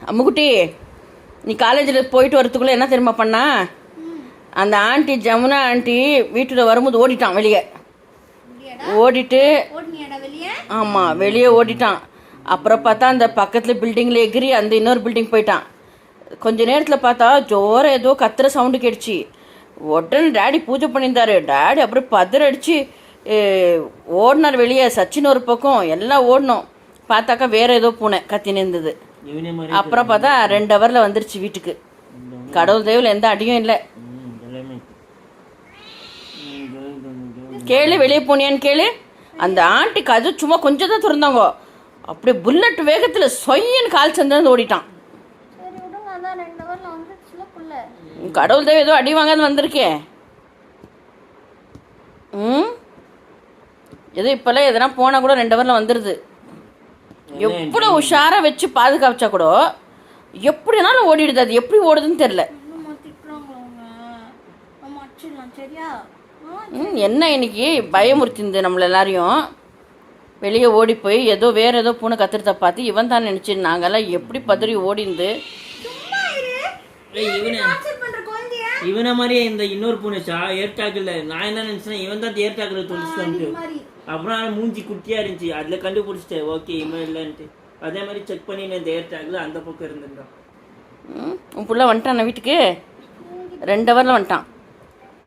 அம்முக்குட்டி, நீ காலேஜில் போயிட்டு வரத்துக்குள்ளே என்ன தெரியுமா பண்ணா? அந்த ஆண்டி ஜமுனா ஆண்டி வீட்டில் வரும்போது ஓடிட்டான் வெளியே. ஓடிட்டு ஆமாம் வெளியே ஓடிட்டான். அப்புறம் பார்த்தா அந்த பக்கத்தில் பில்டிங்கில் எகிரி அந்த இன்னொரு பில்டிங் போயிட்டான். கொஞ்ச நேரத்தில் பார்த்தா ஜோர ஏதோ கத்துற சவுண்டு கேட்டுச்சு. உடனே டேடி பூஜை பண்ணியிருந்தாரு. டேடி அப்புறம் பதறடிச்சு ஓடினார் வெளியே. சச்சின் ஒரு பக்கம் எல்லாம் ஓடணும். பார்த்தாக்கா வேற ஏதோ பூனை கத்தின்னு இருந்தது. அப்புறம் பார்த்தா 2 ஹவரில் வந்துருச்சு வீட்டுக்கு. கடவுள் தெய்வில் எந்த அடியும் இல்லை. கேளு, வெளியே போனியான்னு கேளு. அந்த ஆண்டி கதை சும்மா கொஞ்சம் தான் திறந்தாங்க. அப்படியே புல்லட் வேகத்தில் சொய்யன்னு கால் சந்திரன் ஓடிட்டான். கடவுள் தெய்வம் ஏதோ அடி வாங்காது வந்திருக்கே. ஏதோ இப்போல்லாம் எதனா போனால் கூட 2 ஹவரில் வந்துடுது. எவ்வளோ உஷாராக வச்சு பாதுகாச்சா கூட எப்படினாலும் ஓடிடுது. அது எப்படி ஓடுதுன்னு தெரில. என்ன இன்னைக்கு பயமுறுத்திந்து நம்மள எல்லாரையும். வெளியே ஓடி போய் ஏதோ வேற ஏதோ பூனை கத்துறத பார்த்து இவன் தான் நினச்சி நாங்கெல்லாம் எப்படி பதறி ஓடிந்து. இவனை மாதிரியே இந்த இன்னொரு பூனைச்சா ஏர்டாக்ல நான் என்ன நினைச்சேன், இவன் தான் ஏர்டாக்ல தொழிச்சுட்டு. அப்புறம் மூஞ்சி குட்டியா இருந்துச்சு, அதுல கண்டுபிடிச்சிட்டேன் ஓகே இவன் இல்லைன்ட்டு. அதே மாதிரி செக் பண்ணி இந்த ஏர்டாக்ல அந்த பக்கம் இருந்திருந்தான். உன் புள்ள வந்துட்டான் வீட்டுக்கு 2 ஹவரில் வந்துட்டான்.